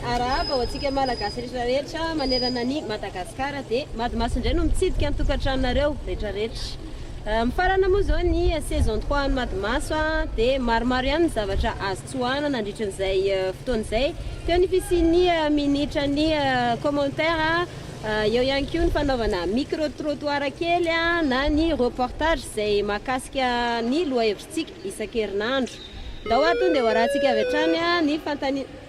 araba ho antsika malagasy rehetrarehetra manerana ny Madagasikara dia Madimasy indray no mitsidika ny tokantranonareo rehetrarehetra. Mifarana moa zao ny saison 3 ny Madimaso dia maromaro ihany ny zavatra azo tsoahana nandritran'izay fotoan'izay. Teo ny fisiany minitra ny commentaire eo ihany koa ny fanaovana micro-trottoir kely na ny reportage izay mahakasika ny lohahevitsika isan-kerinandro. Ndao ato dia ho arahantsika avy hatrany ny fantanina.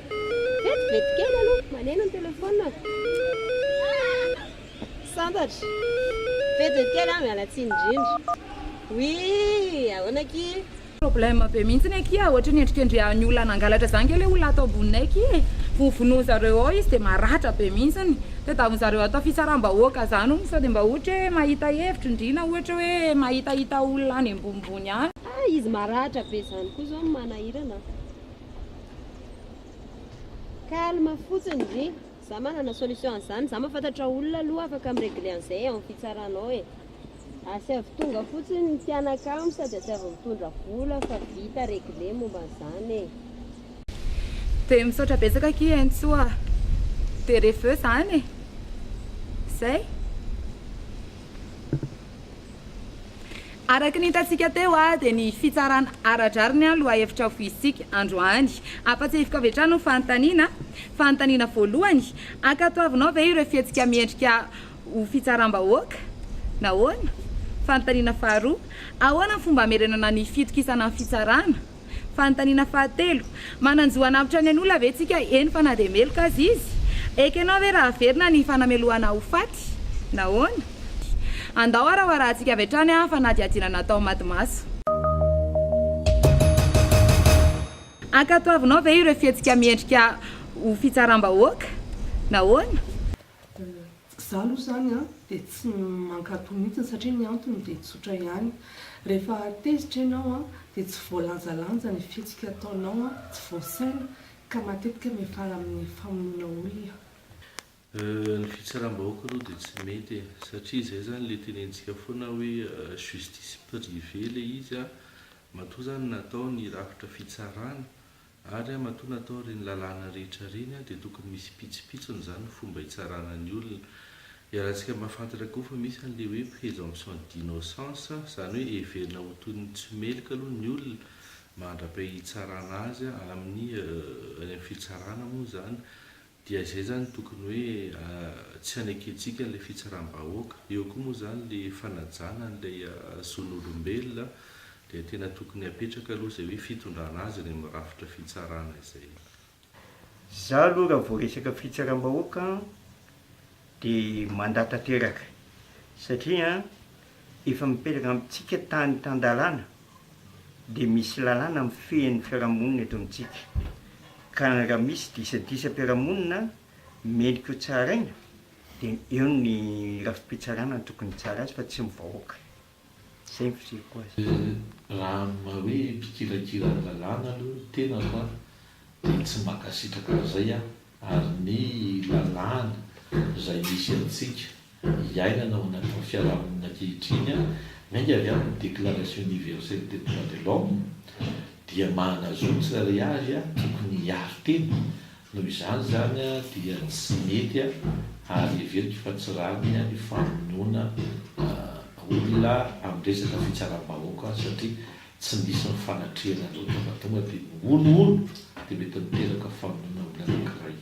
Vetivety kely aloha, maneno ny telefona. Santatra. Vetivety kely miala tsiny indrindra. Oui, ahoana aky? Problème be mihitsy aky ohatra ny endrikendrehan'ny olona nangalatra zany le olona atao amboniny aky vovonoa zareo ao izy dia maratra be mihitsy dia davy zareo atao fitsaram-bahoaka zany sao dia mba ohatra hoe mahita hevitra indrina ohatra hoe mahitahita olona any ambonimbony any. Izy maratra be zany koa zao manahirana. Calme fotsiny ry. Za manana solution an'izany, za mahafantatra olona aloha afaka miregle an'izay amin'ny fitsaranao e. Asy avy tonga fotsiny ny mpianakamo sady asy avy mitondra vola fa vita regle momba an'izany e. Dia misaotra betsaka aky entsoa dia rehefa eo zany e. Zay. Araka ny hitantsika teo dia ny fitsarana ara-drariny lohahevitra voizitsika androany. Apatsefika avy hatrany ny fanontaniana voalohany. Ankatoavinao ve ireo fihetsika miendrika ho fitsaram-bahoaka? Nahoana? Fanontaniana faharoa. Ahoana ny fomba hamerenana ny fitokisana ny fitsarana? Fanontaniana fahatelo. Mananjoana avitra ny an'olona ve tsika eny fa na dia meloka azy izy? Ekenao ve raha verina ny fanamelohana ho faty? Nahoana? Andao raha arahantsika avy hatrany fa nadiadina natao Madimaso. Ankatoavinao ve ireo fihetsika miendrika ho fitsaram-bahoaka? Nahoana? Za aloha zany dia tsy mankato mihitsy satria ny antony dia tsotra ihany. Rehefa tezitra ianao dia tsy voalanjalanja ny fihetsika ataonao, tsy voasaina ka matetika mifala amin'ny famonoana olona. Ny fitsaram-bahoaka aloha dia tsy mety satria izay zany le tenentsika foana hoe justice privé le izy matoa zany natao ny rafitra fitsarana ary matoa natao reny lalàna rehetra reny dia tokony misy pitsopitsony zany fomba hitsarana ny olona. Iarahantsika mahafantatra koa fa misy an'le hoe présomption d'innocence zany hoe heverina ho toy ny tsy melika aloha ny olona mandra-be hitsarana azy amin'ny fitsarana moa zany. Dia izay zany tokony hoe tsy haneketsika n'ilay fitsaram-bahoaka. Eo koa moa zany le fanajana n'ilay zon'olombelona dia tena tokony hapetraka aloha izay hoe fitondrana azy ny mirafitra fitsarana izay. Za aloha raha vao resaka fitsaram-bahoaka dia mandatanteraka satria efa mipetraka amintsika tany tandalana dia misy lalàna mifehin'ny fiarahamonina eto amintsika. Ka raha misy disadisa-piarahamonina mendrika ho tsaraina dia eo ny rafi-pitsarana tokony tsara azy fa tsy mivahoaka. Izay ny fisiriko azy. Raha hoe mpikirakira lalàna aloha tena fa dia tsy makasitraka izay ary ny lalàna izay misy amintsika iainana ao anatin'ny fiarahamonina ankehitriny mainka avy amin'ny déclaration universelle des droits de l'homme dia mahanazotra tsara azy tokony hiaro teny. Noho izany zany dia tsy mety ary everika fa tsy rariny ny famonoana olona amin'ny resaka fitsaram-bahoaka satria tsy misy ny fanatrehana loatra fa tonga dia oloolo dia mety miteraka famonoana olona anankiray.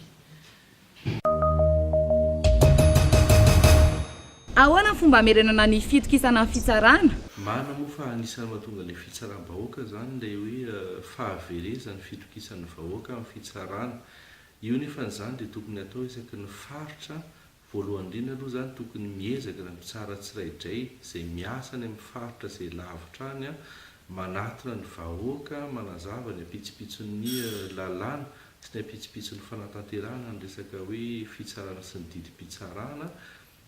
Ahoana ny fomba hamerenana ny fitokisana ny fitsarana? Mana moa fa anisany mahatonga ilay fitsaram-bahoaka zany ilay hoe fahaverezany fitokisan'ny vahoaka amin'ny fitsarana. Io nefa n'izany dia tokony atao isaky ny faritra voalohany indrindra aloha zany tokony miezaka ny mpitsara tsiraidray izay miasa any amin'ny faritra izay lavitra any manatona ny vahoaka, manazava ny apitsipitson'ny lalàna sy ny apitsipitson'ny fanatanterahana ny resaka hoe fitsarana sy ny didim-pitsarana.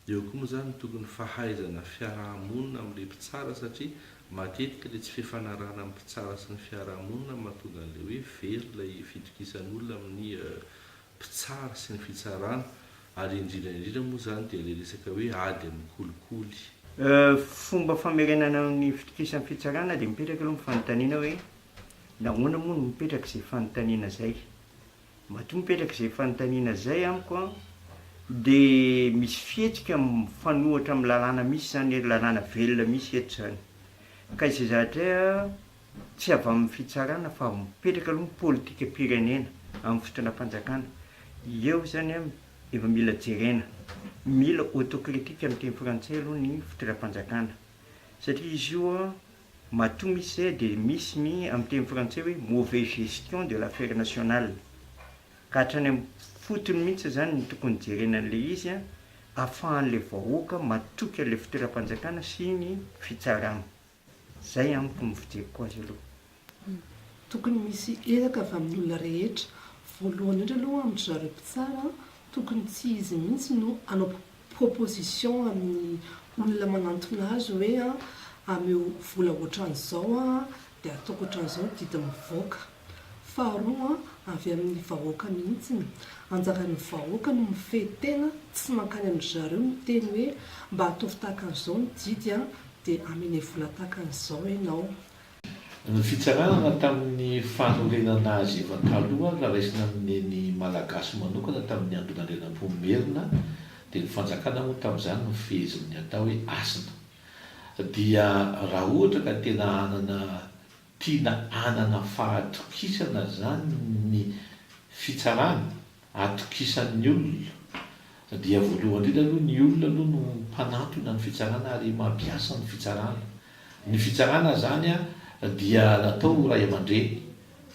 Eo koa moa zany tokony fahaizana fiarahamonina amin'ilay mpitsara satria matetika ilay tsy fifanarahana amin'ny mpitsara sy ny fiarahamonina mahatonga an'ilay hoe very ilay fitokisan'olona amin'ny mpitsara sy ny fitsarana ary indrindra moa zany dia ilay resaka hoe ady amin'ny kolikoly. Fomba famerenana amin'ny fitokisan'ny fitsarana dia mipetraka aloha ny fanontaniana hoe nahoana moa no mipetraka izay fanontaniana izay. matoa mipetraka izay fanontaniana zay amiko a dia misy fihetsika mifanohatra amin'ny lalàna misy zany lalàna velona misy eto zany ka izay zatra tsy avy amin'ny fitsarana fa mipetraka aloha politika pirenena amin'ny fotona-panjakana eo zany a efa mila jerena mila autocritique amin'ny teny frantsay aloha ny fotona-panjakana satria izy io a matoa misy zay dia misy ny amin'ny teny frantsay hoe mauvaise gestion de l'affaire nationale ka hatrany amin'ny fotony mihitsy zany ny tokony jerena an'ilay izy a ahafahan'ilay vahoaka matoky an'ilay fotona-panjakana sy ny fitsarana zay amiko ny fijeriko azy aloha tokony misy ezaka avy amin'ny olona rehetra voalohany indra aloha amin'ny zareo mpitsara tokony tsy izy mihitsy no anao proposition amin'ny olona manantona azy hoe a ameo vola ohatran'izao a dia ataoko ohatran'izao didi mivoaka faharoa avy amin'ny vahoaka mihitsy anjaran'ny vahoaka no mifehy-tena tsy mankany amin'ny zareo miteny hoe mba ataovy tahaka an'izao ny didy a dia amene vola tahaka an'izao ianao ny fitsaranana tamin'ny fanorenana azy efa taloha raha raisina amin'eny malagasy manokana tamin'ny andonandrenam-pomerina dia ny fanjakana moa tamin'izany no fehezin'ny atao hoe asina dia raha ohatra ka tena tiana anana fahatokisana zany ny fitsarana atokisan'ny olona dia voalohany indrindra aloha ny olona aloha no mpanantona ny fitsarana ary mampiasa ny fitsarana ny fitsarana zany a dia natao ray aman-dreny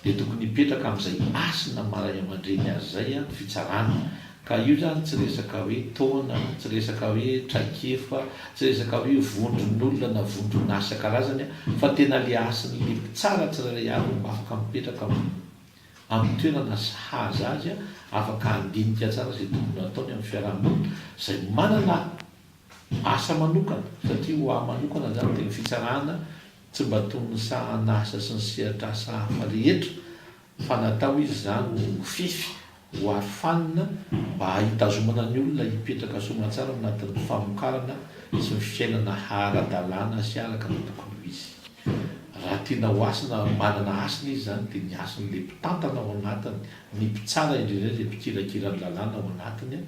dia tokony hipetraka amin'izay asina maray aman-dreny azy zay a ny fitsarana ka io zany tsy resaka hoe taona tsy resaka hoe traikefa tsy resaka hoe vondron'olona na vondron'asa karazany fa tena le asiny le tsara tsirairay avy mba afaka mipetraka amin'ny toerana sahaza azy a afaka andinika tsara zay tokony ataony amin'ny fiarahamonina zay manana asa manokana satria ho ahy manokana zany teny fitsarana tsy mba tony sahana asa sy ny sehatra asa hafa rehetra fa natao izy zany fify ho arofanina mba hitazomana ny olona hipetraka somatsara anatin'ny famokarana sy ny fiainana ara-dalàna sy araka ny tokony ho izy raha tiana ho asina manana asina izy zany dia ny asiny le mpitantana ao anatiny ny mpitsara indrindra le mpikirakirany lalàna ao anatiny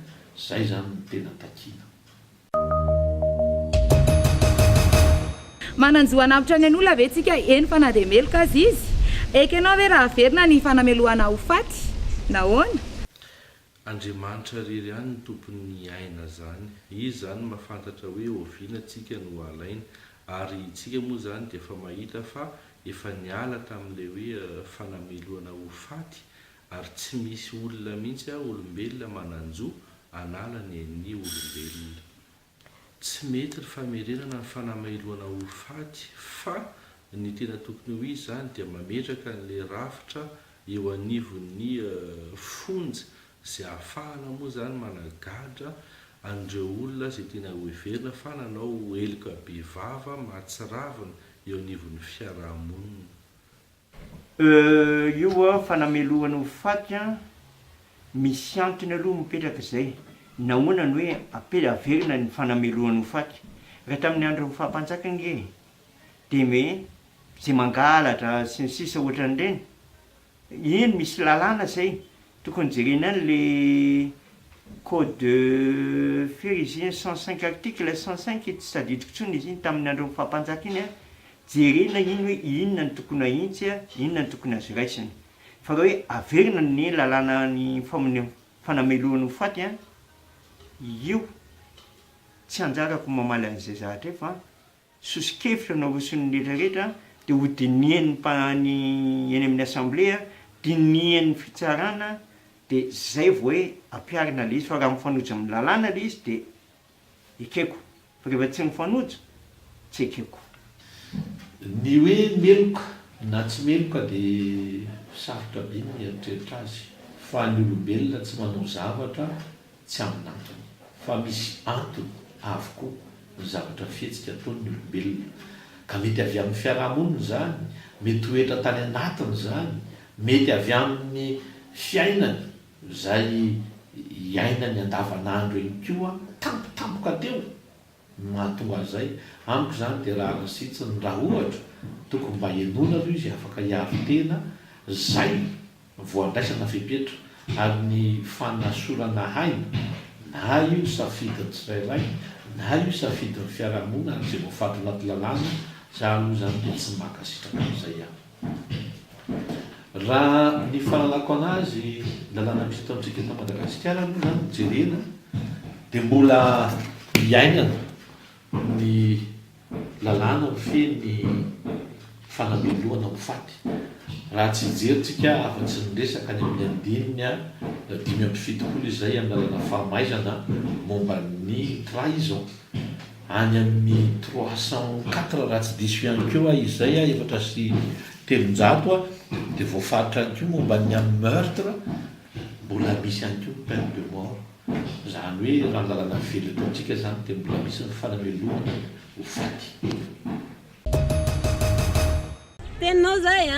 zay zany ny tena takiana mananjoana ny olona ve tsika eny fa na dia meloka azy izy ekenao hoe raha verina ny fanamelohana ho faty nahoana andriamanitra rery ihany ny tompony aina zany izy zany mahafantatra hoe oviana tsika no alaina ary tsika moa zany dia efa mahita fa efa niala tamin'ilay hoe fanamelohana ho faty ary tsy misy olona mihitsy olombelona mananjo anala ny any olombelona tsy mety ny famerenana ny fanamelohana ho faty fa ny tena tokony ho izy zany dia mametraka n'lay rafitra eo anivon'ny fonja zay ahafahana moa zany managadra andreo olona zay tena hoeverina fa nanao eloka be vava mahatsiravina eo anivon'ny fiarahamonina io a fanamelohana ho faty a misy antony aloha mipetraka izay nahoana ny hoe averina ny fanamelohana ho faty raha tamin'ny andro fahampanjakana dia me zay mangalatra sy ny sisa ohatran'ireny iny misy lalàna zay tokony jerena any le code phérisien 105 article 105 tsy sadidiko tsony izy iny tamin'ny andro fahampanjaka iny jerena iny hoe inona ny tokony ahitsy inona ny tokony azo raisiny fa raha hoe averina ny lalàna ny fanamelohana ho faty io tsy anjarako mamaly an'izay zahatra fa sosikevitra na roson'ny rehetrarehetra dia ho dinian'ny eny amin'ny assemblée dinian'ny fitsarana dia zay vo hoe ampiarina le izy fa raha mifanojo amin'ny lalàna le izy dia ekeko fa rehefa tsy mifanojo tsy ekeko ny hoe meloka na tsy meloka dia sarotra be mieritreritra azy fa ny olombelona tsy manao zavatra tsy amin'ny antony fa misy antony avokoa ny zavatra fihetsika ataony olombelona ka mety avy amin'ny fiarahamonina zany mety hoetra tany anatiny zany mety avy amin'ny fiainany zay iainany andavanandro eny koa tampotampoka teo mahatonga zay amiko zany dia raha rasitsiny raha ohatra tokony mba enona aloha izy afaka hiaro tena zay voandraisana fepetra ary ny fanasorana haina na io safidiny tsirairay na io safidiny fiarahamonina zay voafaty anaty lalàna za aloha zany dia tsy makasitraka amin'izay aho. Raha ny fahalalako anazy lalàna misy atao amintsika eto Madagasikara aloha zany jerena dia mbola hiainana ny lalàna mifeny fanamelohana ho faty. Raha tsy hijeritsika afa-tsy nyresaka any amin'ny andininy 5-7 izay amin'ny lalàna fahamaizana momba ny trahison any amin'ny 304 raha tsy diso ihany keo izay 403 dia voafaritra ihany keo momba ny amin'ny meurtre mbola misy ihany keo peine de mort. Zany hoe raha ny lalàna velo ataontsika zany dia mbola misy ny fanamelohana ho faty. Teninao zay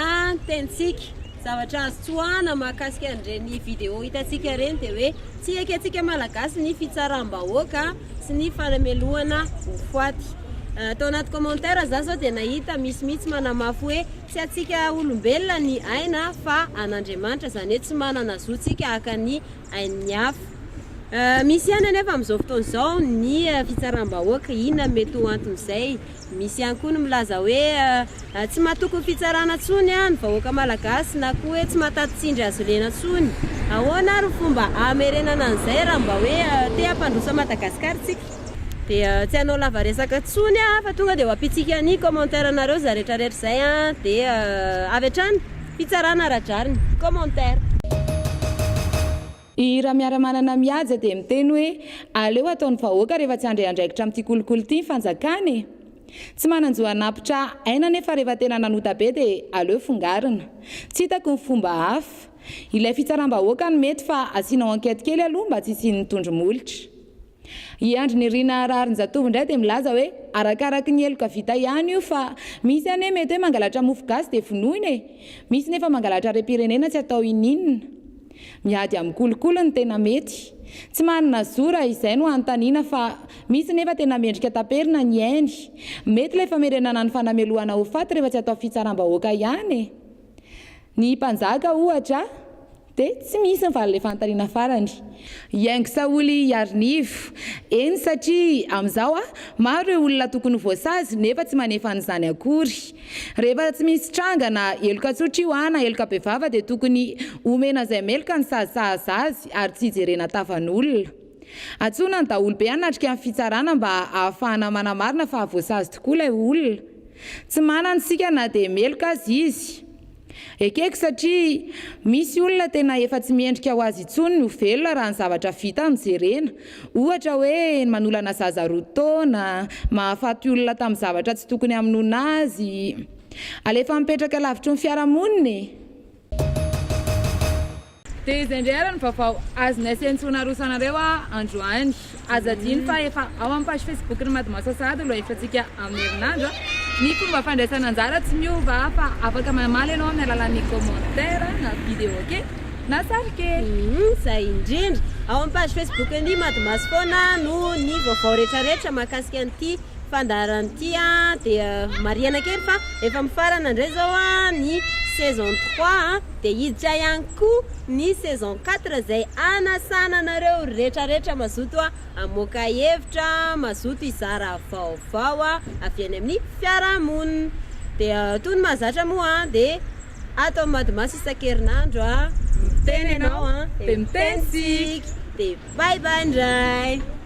tenitsika zavatra azo tsoahana mahakasika an'ireny vidéo hitantsika reny dia hoe tsy ekentsika malagasy ny fitsaram-bahoaka sy ny fanamelohana ho faty. Tao anaty commentaire za zao dia nahita misy manamafy hoe tsy atsika olombelona ny aina fa an'Andriamanitra, zany hoe tsy manana zotsika aka ny ain'ny hafa. Misy ihany anefa amin'izao fotoana izao ny fitsaram-bahoaka inona mety ho anton'izay. Misy ihany koa ny milaza hoe tsy mahatoko fitsarana tsony ny vahoaka malagasy na koa hoe tsy mahatati-tsindry azo lena tsony. Ahoana ary fomba amerenana an'izay raha mba hoe te hampandrosa Madagasikara tsika? Dia tsy hanao lava resaka tsony fa tonga dia ho ampitsika ny commentaire anareo za rehetrarehetra zay dia avy hatrany fitsarana ara-drariny commentaire. I raha miara-manana mihaja dia miteny hoe aleo ataon'ny vahoaka rehefa tsy andray-andraikitra amin'ity kolokolo ity fanjakany. Tsy mananjoa napitra aina nefa rehefa tena nanota be dia aleo fongarina. Tsy hitako ny fomba hafa. Ilay fitsaram-bahoaka no mety fa asianao enquête kely aloha mba tsy isian'ny tondromolitra. I andry ny rina arariny zatovo indray dia milaza hoe arakaraky ny heloka vita ihany io fa misy ane mety hoe mangalatra mofo gasy dia vonoiny. Misy nefa mangalatra rem-pirenena tsy atao ininina. Miady amin'ny kolokolo ny tena mety. Tsy manana zora izay no anontaniana fa misy nefa tena mendrika taperina ny ainy. Mety ilay famerenana ny fanamelohana ho faty rehefa tsy atao fitsaram-bahoaka ihany. Ny mpanjaka ohatra dia tsy misy ny valin'ilay fanontaniana farany. Iaingo Saoly Arnivo. Eny satria amin'izao maro ireo olona tokony voasazy nefa tsy manefa an'izany akory. Rehefa tsy misy tranga na heloka tsotra io na heloka bevava dia tokony omena izay meloka ny sazisazy azy ary tsy hijerena tafan'olona. Antsoina ny daholo be hanatrika amin'ny fitsarana mba ahafahana manamarina fa voasazy tokoa ilay olona. Tsy manana sika na dia meloka azy izy. Ekeko satria misy olona tena efa tsy miendrika ho azy intsony no velona raha ny zavatra vita amin'ny jerena. Ohatra hoe manolana zaza roa taona, mahafaty olona tamin'ny zavatra tsy tokony hamonoana azy. Alefa mipetraka lavitry ny fiarahamonina. Dia izay indray ary ny vaovao azonay sentsona rosanareo androany. Azadiny fa efa ao amin'ny page Facebook ny Madimasa sady lohahevitrantsika amin'ny herinandro. Ny fomba fandraisana anjara tsy miova fa afaka mamaly ianao amin'ny alalan'ny commentaire na vidéo kely na sary kely. Zay indrindra ao amin'ny page Facebook ny Madimasa foana no ny vaovao rehetrarehetra mahakasika an'ity fandaharan'ity dia mariana kely fa efa mifarana indray zao ny saison 3 dia hiditra ihany koa ny saison 4 izay anasana anareo rehetrarehetra mazoto hamoaka hevitra, mazoto hizara vaovao avy any amin'ny fiarahamonina. Dia toy ny mahazatra moa dia atao Madimasa isan-kerinandro miteny ianao dia miteny tsika. Dia bye bye indray.